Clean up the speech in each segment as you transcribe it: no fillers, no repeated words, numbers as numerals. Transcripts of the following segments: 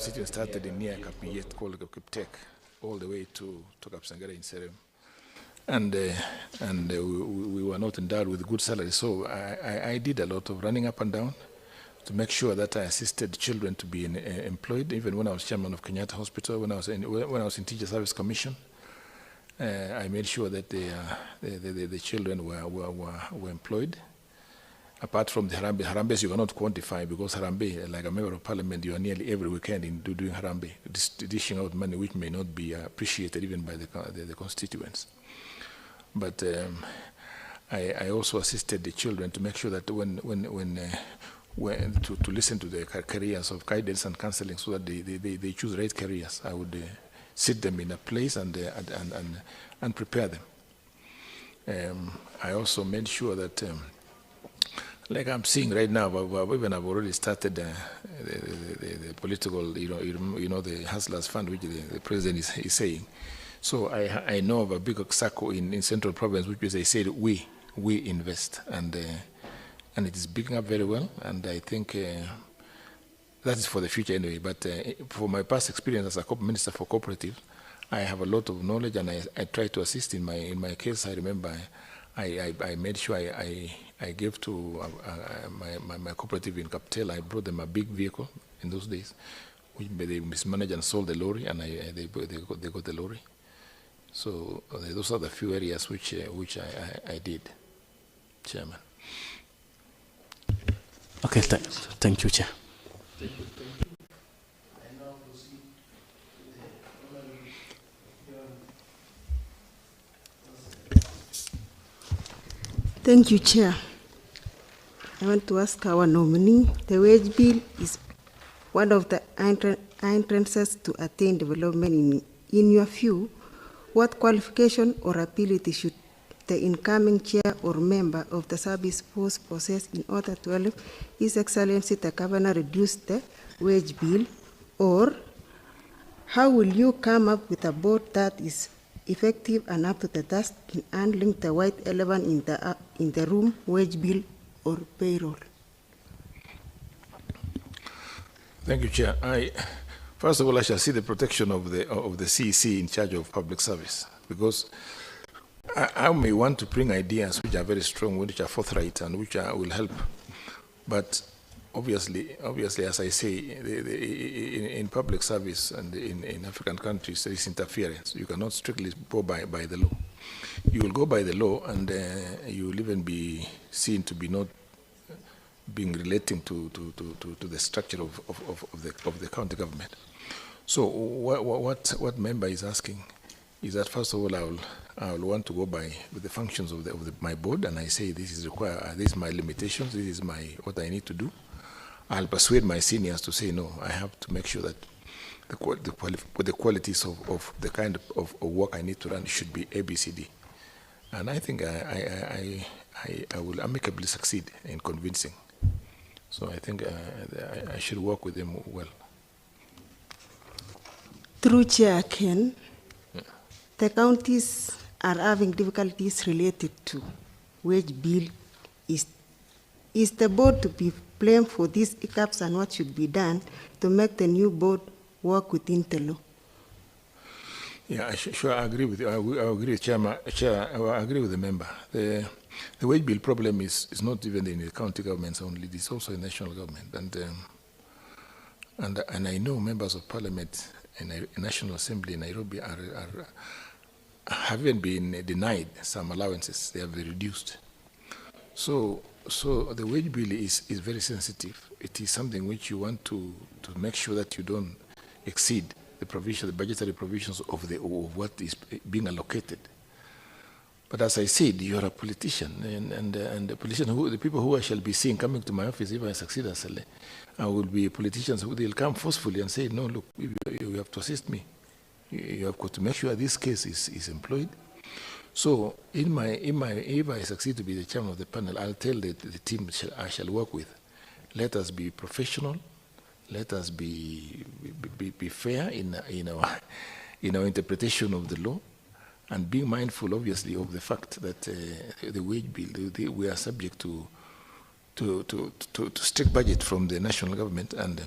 constituency started in near Kapiyet called Kiptek, all the way to Kapsangara in Serem. And we were not endowed with good salary, so I did a lot of running up and down to make sure that I assisted children to be employed. Even when I was chairman of Kenyatta Hospital, when I was in Teacher Service Commission, I made sure that the children were employed. Apart from the Harambes you cannot quantify, because Harambe, like a member of parliament, you are nearly every weekend doing Harambe, dishing out money which may not be appreciated even by the constituents. But I also assisted the children to make sure that to listen to the careers of guidance and counseling, so that they choose right careers. I would sit them in a place and prepare them. I also made sure that, like I'm seeing right now, even I've already started the political, the Hustlers Fund, which the president is saying. So I know of a big circle in Central Province, which is, they said, we invest, and it is picking up very well, and I think that is for the future anyway. But for my past experience as a minister for cooperative, I have a lot of knowledge, and I try to assist in my case. I remember I made sure I gave to my cooperative in Kaptel. I brought them a big vehicle in those days, which they mismanaged and sold the lorry, and they got the lorry. So those are the few areas which I did, Chairman. Okay, thank you, Chair. Thank you. Thank you, Chair. I want to ask our nominee, the wage bill is one of the entrances to attain development. In your view, what qualification or ability should the incoming chair or member of the service force possess in order to help His Excellency the Governor reduce the wage bill? Or how will you come up with a board that is effective and up to the task in handling the white elephant in the room, wage bill or payroll? Thank you, Chair. First of all, I shall see the protection of the CEC in charge of public service, because I may want to bring ideas which are very strong, which are forthright, and which will help. But obviously, as I say, in public service and in African countries, there is interference. You cannot strictly go by the law. You will go by the law, and you will even be seen to be not being relating to the structure of the county government. So what member is asking is that, first of all, I will want to go by with the functions of my board, and I say this is required. These are my limitations. This is what I need to do. I'll persuade my seniors to say no. I have to make sure that the qualities of the kind of work I need to run should be ABCD, and I think I will amicably succeed in convincing. So I think I should work with them well. Through Chair Ken, the counties are having difficulties related to wage bill. Is the board to be blamed for these hiccups, and what should be done to make the new board work within the law? Yeah, sure, I agree with you. I agree with Chair, I agree with the member. The wage bill problem is not even in the county governments only, it is also in national government. And I know members of parliament in the National Assembly in Nairobi haven't been denied some allowances. They have been reduced. So the wage bill is very sensitive. It is something which you want to make sure that you don't exceed the budgetary provisions of what is being allocated. But as I said, you are a politician, and the politician, the people who I shall be seeing coming to my office if I succeed as I will be politicians who they'll come forcefully and say, no, look, you have to assist me. You have got to make sure this case is employed. So if I succeed to be the chairman of the panel, I'll tell the team I shall work with, let us be professional, let us be fair in our interpretation of the law, and being mindful, obviously, of the fact that the wage bill, we are subject to to strict budget from the national government, and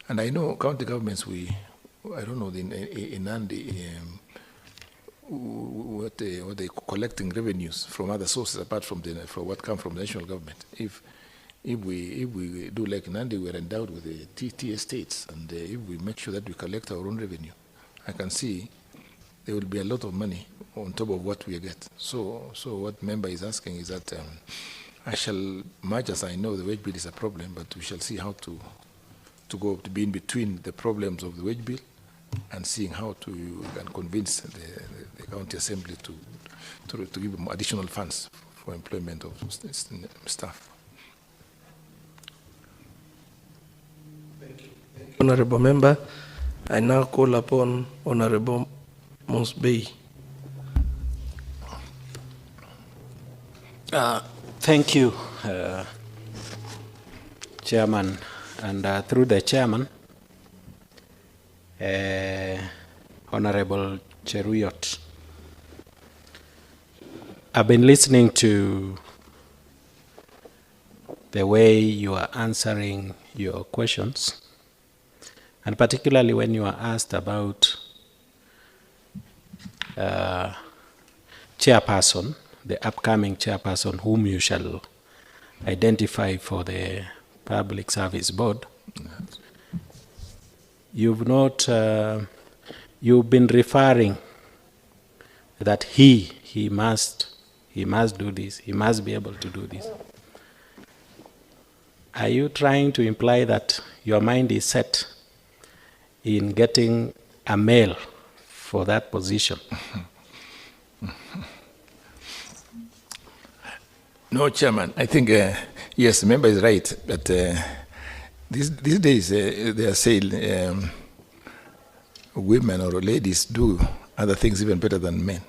I know county governments, I don't know in Nandi, what they collecting revenues from other sources apart from what come from the national government. If we do like Nandi, we're endowed with the T estates, and if we make sure that we collect our own revenue, I can see there will be a lot of money on top of what we get. So what member is asking is that I shall, much as I know the wage bill is a problem, but we shall see how to go to be in between the problems of the wage bill and seeing how to can convince the county assembly to give them additional funds for employment of staff. Thank you. Honorable Member, I now call upon Honorable Mosbey. Thank you, Chairman, and through the Chairman, Honorable Cheruiyot. I've been listening to the way you are answering your questions, and particularly when you are asked about chairperson, the upcoming chairperson whom you shall identify for the Public Service Board. Yes. You've been referring that he must do this, he must be able to do this. Are you trying to imply that your mind is set in getting a male for that position? No, Chairman. I think, yes, the member is right, but these days they are saying women or ladies do other things even better than men.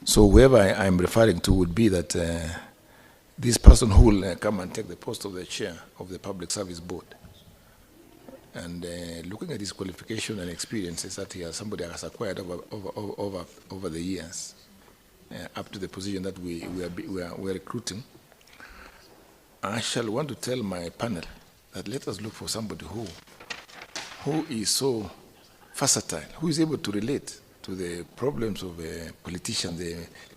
So whoever I'm referring to would be that this person who will come and take the post of the chair of the Public Service Board. And looking at his qualification and experiences that somebody has acquired over the years, up to the position that we are recruiting, I shall want to tell my panel that let us look for somebody who is so versatile, who is able to relate to the problems of politicians,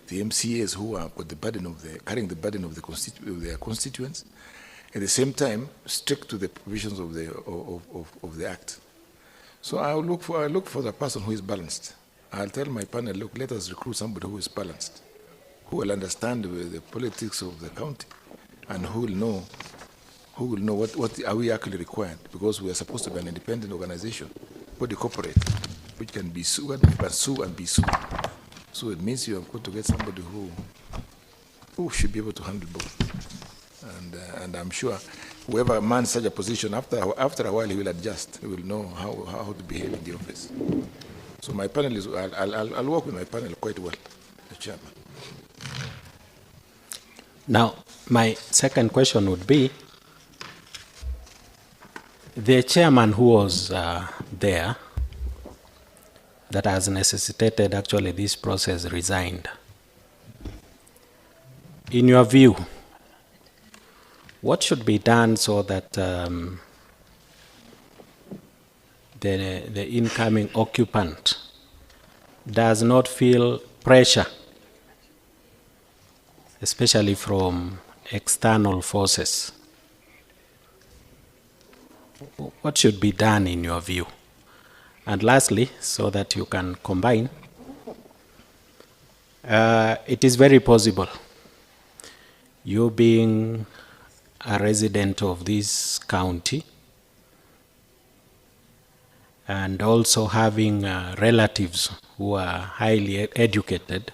the MCAs who are got the burden of carrying the burden of their constituents, at the same time strict to the provisions of the Act. So I'll look for the person who is balanced. I'll tell my panel, look, let us recruit somebody who is balanced, who will understand the politics of the county, and who will know what are we actually required, because we are supposed to be an independent organization, body corporate, which can be sued, but sue and be sued. So it means you have got to get somebody who should be able to handle both. And I'm sure whoever mans such a position, after a while he will adjust. He will know how to behave in the office. So my panel is, I'll work with my panel quite well, the Chairman. Now, my second question would be, the chairman who was there that has necessitated actually this process resigned. In your view, what should be done so that the incoming occupant does not feel pressure, especially from external forces? What should be done in your view? And lastly, so that you can combine, it is very possible, you being a resident of this county and also having relatives who are highly educated,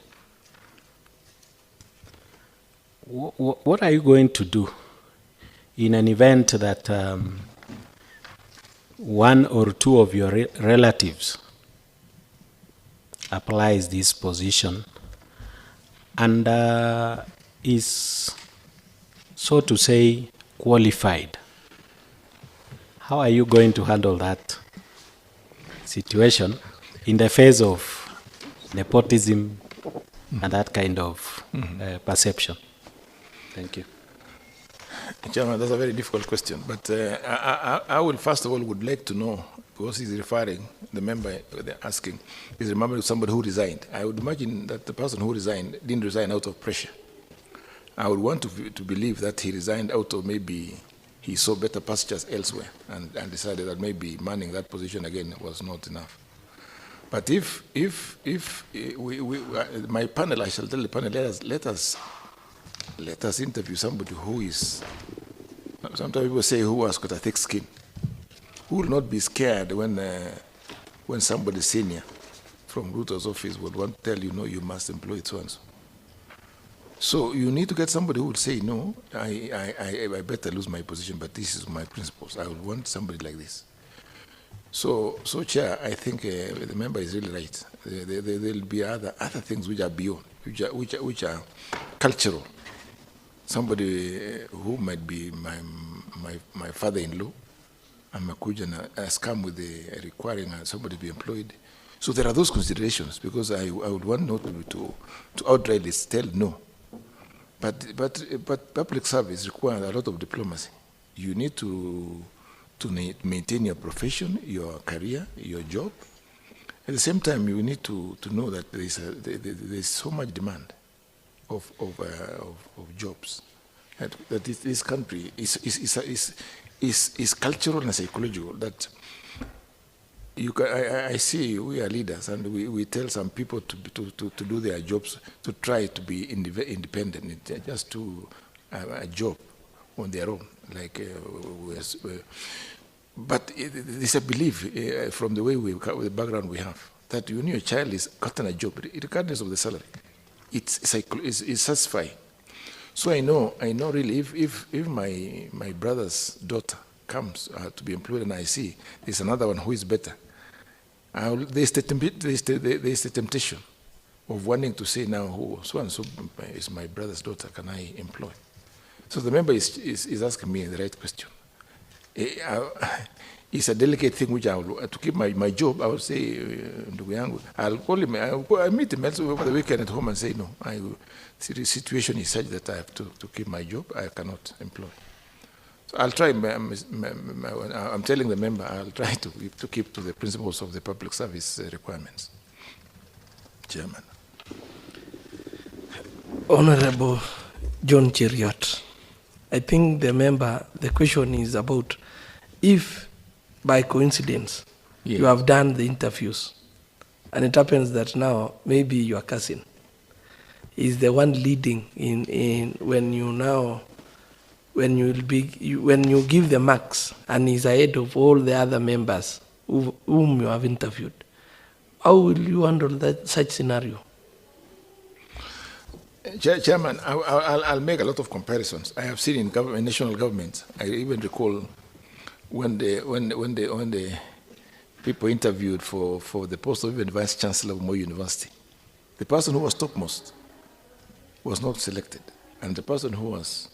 what are you going to do in an event that one or two of your relatives applies this position and is, so to say, qualified? How are you going to handle that situation in the face of nepotism and that kind of perception? Thank you. Chairman, that's a very difficult question. But I will first of all would like to know, because he's referring, the member they're asking, is remembering somebody who resigned. I would imagine that the person who resigned didn't resign out of pressure. I would want to believe that he resigned out of maybe he saw better pastures elsewhere and decided that maybe manning that position again was not enough. But if my panel, I shall tell the panel, let us interview somebody who is, sometimes people say who has got a thick skin, who will not be scared when somebody senior from Ruto's office would want to tell you, no, you must employ so-and-so. So you need to get somebody who would say, no, I better lose my position, but this is my principles. I would want somebody like this. So Chair, I think the member is really right. There will be other things which are beyond, which are cultural. Somebody who might be my father-in-law, and Makuja has come with the requiring somebody to be employed. So there are those considerations, because I would want not to outrightly tell no. But public service requires a lot of diplomacy. You need to maintain your profession, your career, your job. At the same time, you need to know that there's so much demand of jobs. That this country is cultural and psychological. That I see we are leaders, and we tell some people to do their jobs, to try to be independent, just do a job on their own. But there's a belief from the way the background we have, that when your child is gotten a job, regardless of the salary, it's satisfying. So I know really if my brother's daughter comes to be employed and I see there's another one who is better, there's the temptation of wanting to say now, who so and so is my brother's daughter, can I employ? So the member is asking me the right question. It's a delicate thing which I will, to keep my job, I will say, I'll call him, I meet him over the weekend at home and say, no, the situation is such that I have to keep my job, I cannot employ. So I'll try, I'm telling the member, I'll try to keep to the principles of the public service requirements. Chairman. Honorable John Cheruiyot, I think the question is about if by coincidence you have done the interviews and it happens that now maybe your cousin is the one leading in when you give the marks and is ahead of all the other members whom you have interviewed, how will you handle such scenario? Chairman, I'll make a lot of comparisons. I have seen in national government. I even recall when the people interviewed for the post of even Vice Chancellor of Moi University, the person who was topmost was not selected, and the person who was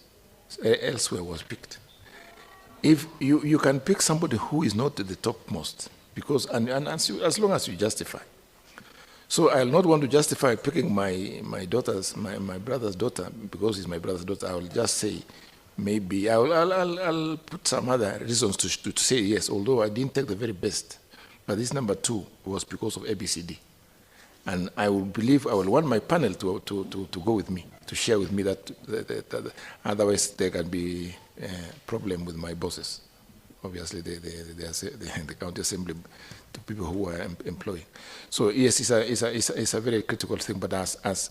elsewhere was picked. If you can pick somebody who is not the topmost, because as long as you justify. So I'll not want to justify picking my brother's daughter because it's my brother's daughter. I will just say maybe I'll put some other reasons to say yes, although I didn't take the very best. But this number 2 was because of ABCD. And I will believe I will want my panel to go with me, to share with me that otherwise there can be a problem with my bosses. Obviously, the county assembly, the people who are employing. So yes, it's a very critical thing. But as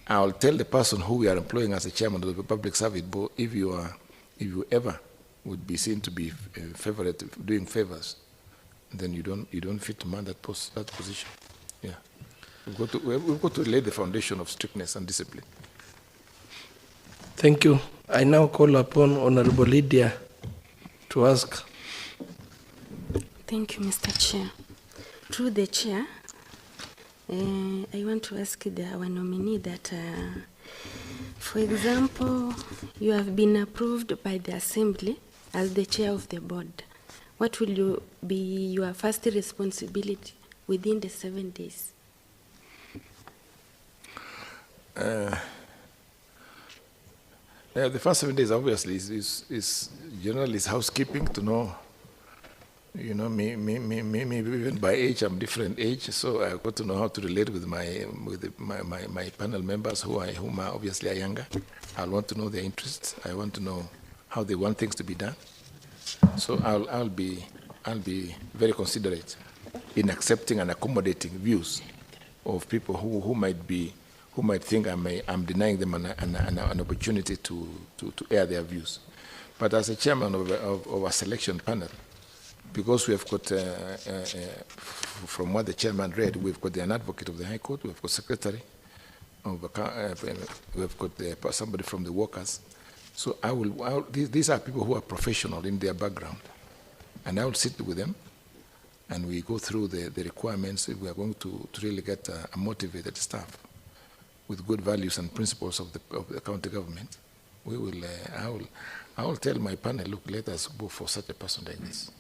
I'll tell the person who we are employing as a chairman of the public service board, if you ever would be seen to be doing favors, then you don't fit to man that position. Yeah, we've got to lay the foundation of strictness and discipline. Thank you. I now call upon Honorable Lydia to ask. Thank you, Mr. Chair. Through the chair, I want to ask our nominee that, for example, you have been approved by the Assembly as the chair of the board. What will be your first responsibility within the 7 days? The first 7 days, obviously, is generally is housekeeping to know. You know, maybe even by age, I'm different age, so I got to know how to relate with my panel members whom are obviously are younger. I want to know their interests. I want to know how they want things to be done. So I'll be very considerate in accepting and accommodating views of people who might think I'm denying them an opportunity to air their views. But as a chairman of a selection panel, because we have got, from what the chairman read, we've got an advocate of the High Court, we've got secretary, we've got somebody from the workers. So these are people who are professional in their background. And I will sit with them, and we go through the requirements if we are going to really get a motivated staff with good values and principles of the county government. I will tell my panel, look, let us go for such a person like this.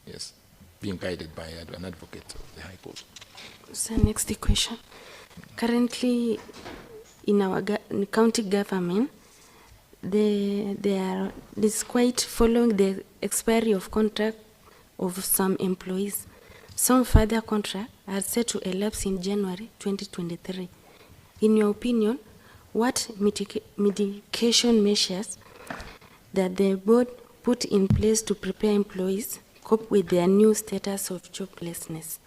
Yes, being guided by an advocate of the High Court. So next question. Currently, in our county government, despite following the expiry of contract of some employees, some further contracts are set to elapse in January 2023. In your opinion, what mitigation measures that the board put in place to prepare employees cope with their new status of joblessness?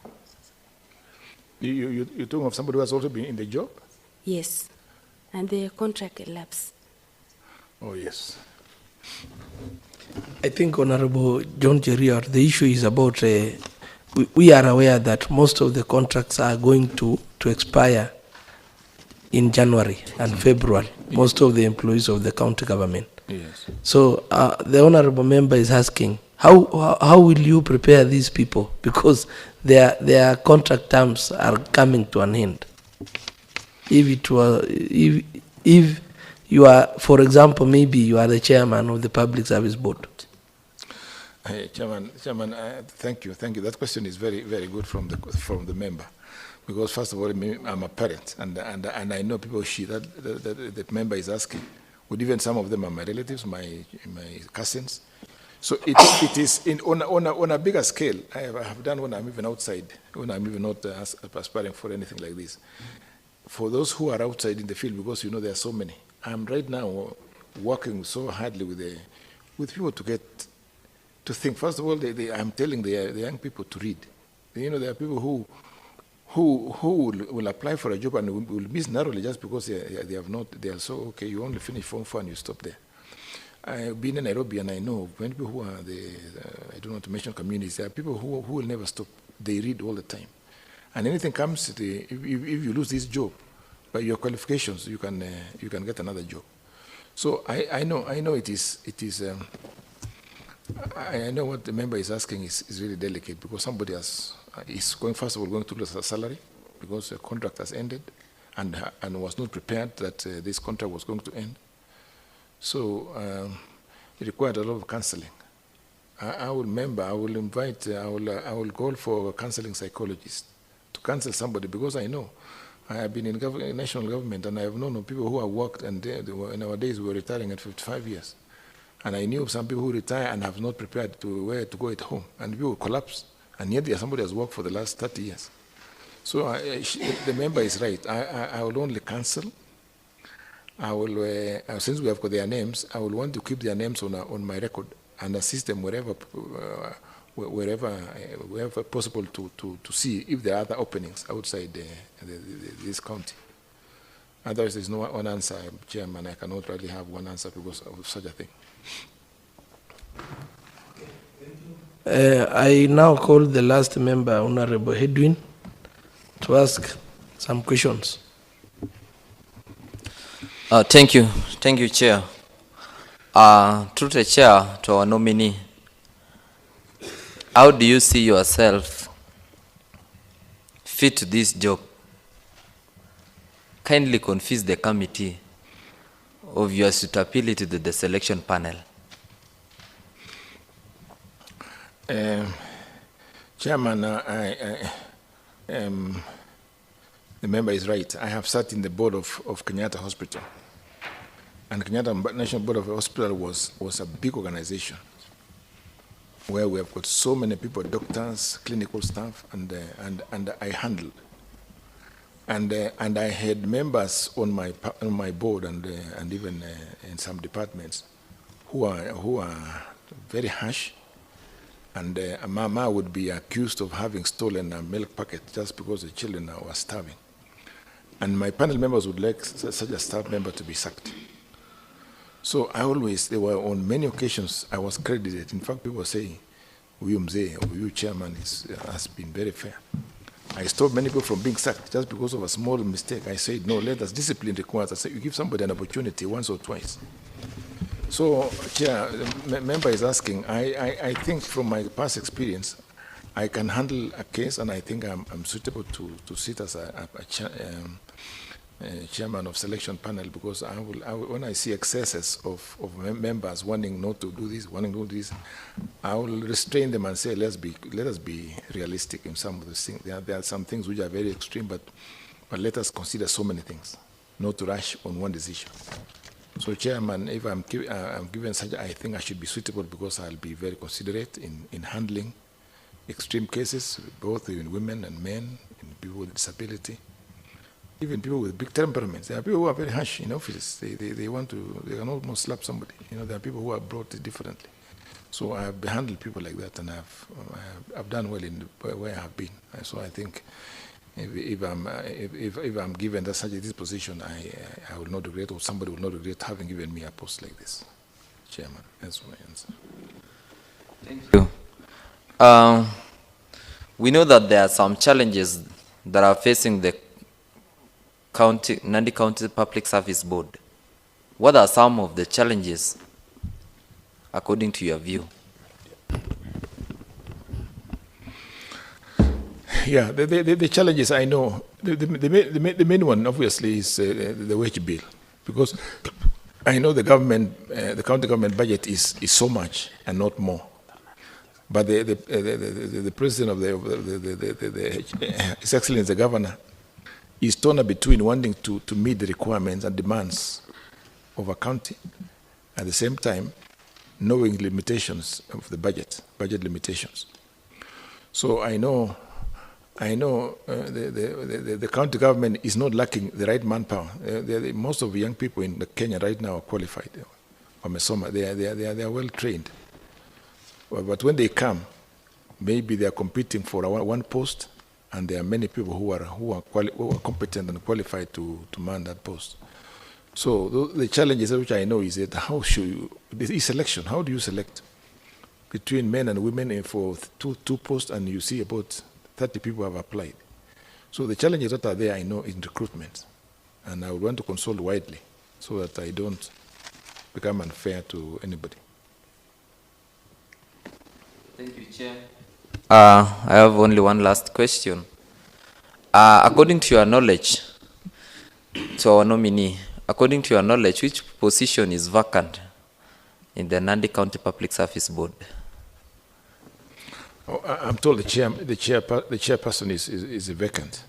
You're talking of somebody who has also been in the job? Yes, and the contract elapsed. Oh, yes. I think, Honorable John Cheruiyot, the issue is about, we are aware that most of the contracts are going to expire in January and February, most of the employees of the county government. Yes. So the Honorable Member is asking, how will you prepare these people? Because their contract terms are coming to an end. If you are, for example, maybe you are the chairman of the Public Service Board. Hey, Chairman, thank you. That question is very, very good from the member, because first of all, I'm a parent, and I know people that the member is asking. But even some of them are my relatives, my cousins. So it is on a bigger scale. I have done when I'm even outside, when I'm even not aspiring for anything like this. For those who are outside in the field, because you know there are so many. I'm right now working so hardly with people to think. First of all, I'm telling the young people to read. You know, there are people who will apply for a job and will miss narrowly just because they are so, okay, you only finish Form 4 and you stop there. I've been in Nairobi and I know when people who are I don't want to mention communities, there are people who will never stop. They read all the time. And anything comes, if you lose this job, by your qualifications, you can get another job. So I know it is. I know what the member is asking is really delicate, because somebody is first of all going to lose a salary because the contract has ended and was not prepared that this contract was going to end. So it required a lot of counseling. I will call for a counseling psychologist to counsel somebody, because I know I have been in national government and I have known of people who have worked, and in our days we were retiring at 55 years. And I knew of some people who retire and have not prepared where to go at home, and people collapse. And yet somebody has worked for the last 30 years. So the member is right. I will only counsel. I will, since we have got their names, I will want to keep their names on my record and assist them wherever possible to see if there are other openings outside this county. Otherwise, there's no one answer, Chairman. I cannot really have one answer because of such a thing. I now call the last member, Honorable Edwin, to ask some questions. Thank you, Chair. Through the Chair, to our nominee, how do you see yourself fit to this job? Kindly confuse the committee of your suitability to the selection panel. Chairman, the member is right. I have sat in the board of Kenyatta Hospital. And Kenyatta National Board of Hospital was a big organization where we have got so many people, doctors, clinical staff, and I handled. And I had members on my board and even in some departments who are very harsh. And Mama would be accused of having stolen a milk packet just because the children were starving. And my panel members would like such a staff member to be sacked. So there were on many occasions I was credited. In fact, people were saying, "Uyu mzee, Uyu chairman has been very fair." I stopped many people from being sacked just because of a small mistake. I said, "No, let us discipline requires." I said, "You give somebody an opportunity once or twice." So, Chair, the member is asking. I think from my past experience, I can handle a case, and I think I'm suitable to sit as a chairman of selection panel, because when I see excesses of members wanting not to do this, wanting to do this, I will restrain them and say, let us be realistic in some of these things. There are some things which are very extreme, but let us consider so many things, not to rush on one decision. So, Chairman, if I'm given such, I think I should be suitable, because I'll be very considerate in handling extreme cases, both in women and men, in people with disability. Even people with big temperaments. There are people who are very harsh in office. They can almost slap somebody. There are people who are brought differently. So I have handled people like that, and I've done well in where I have been. So I think if I'm given such a disposition, I will not regret, or somebody will not regret having given me a post like this. Chairman, that's my answer. Thank you. We know that there are some challenges that are facing the Nandi County Public Service Board. What are some of the challenges, according to your view? Yeah, the challenges I know, the main one obviously is the wage bill, because I know the county government budget is so much and not more. But the president of His Excellency the Governor is torn between wanting to meet the requirements and demands of a county, at the same time knowing limitations of the budget limitations. So I know the county government is not lacking the right manpower. Most of the young people in Kenya right now are qualified. They are well trained. But when they come, maybe they are competing for one post, and there are many people who are competent and qualified to man that post. So the challenges which I know is that how do you select between men and women for two posts, and you see about 30 people have applied. So the challenges that are there, I know, in recruitment, and I would want to consult widely so that I don't become unfair to anybody. Thank you, Chair. I have only one last question. According to your knowledge, to our nominee, according to your knowledge, which position is vacant in the Nandi County Public Service Board? Oh, I'm told the chairperson is vacant.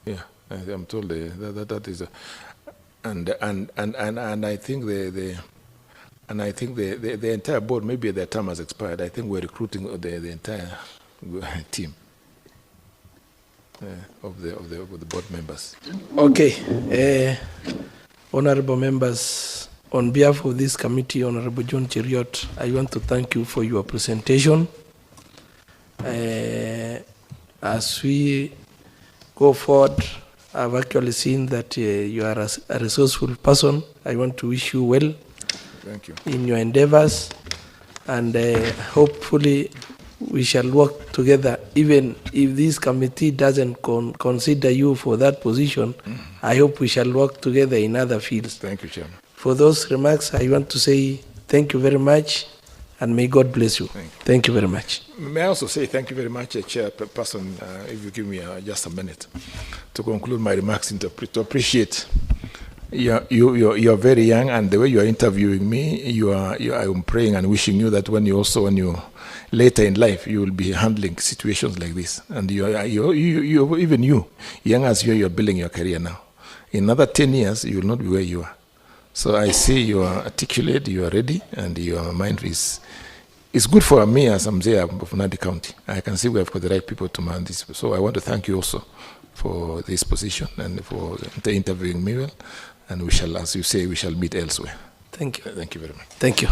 Yeah, I'm told that is, and I think the entire board, maybe their term has expired. I think we're recruiting the entire team of the board members. Okay, honorable members, on behalf of this committee, Honorable John Cheruiyot, I want to thank you for your presentation. As we go forward, I've actually seen that you are a resourceful person. I want to wish you well. Thank you. In your endeavors, and hopefully we shall work together. Even if this committee doesn't consider you for that position, I hope we shall work together in other fields. Thank you, Chairman. For those remarks, I want to say thank you very much, and may God bless you. Thank you very much. May I also say thank you very much, Chairperson, if you give me just a minute to conclude my remarks, to appreciate. You're very young, and the way you are interviewing me, I'm praying and wishing you that when you later in life, you will be handling situations like this. And even you, young as you're building your career now. In another 10 years, you will not be where you are. So I see you are articulate, you are ready, and your mind is good for me as I'm there of Nandi County. I can see we have got the right people to man this. So I want to thank you also for this position and for interviewing me well. And we shall, as you say, we shall meet elsewhere. Thank you. Thank you very much. Thank you.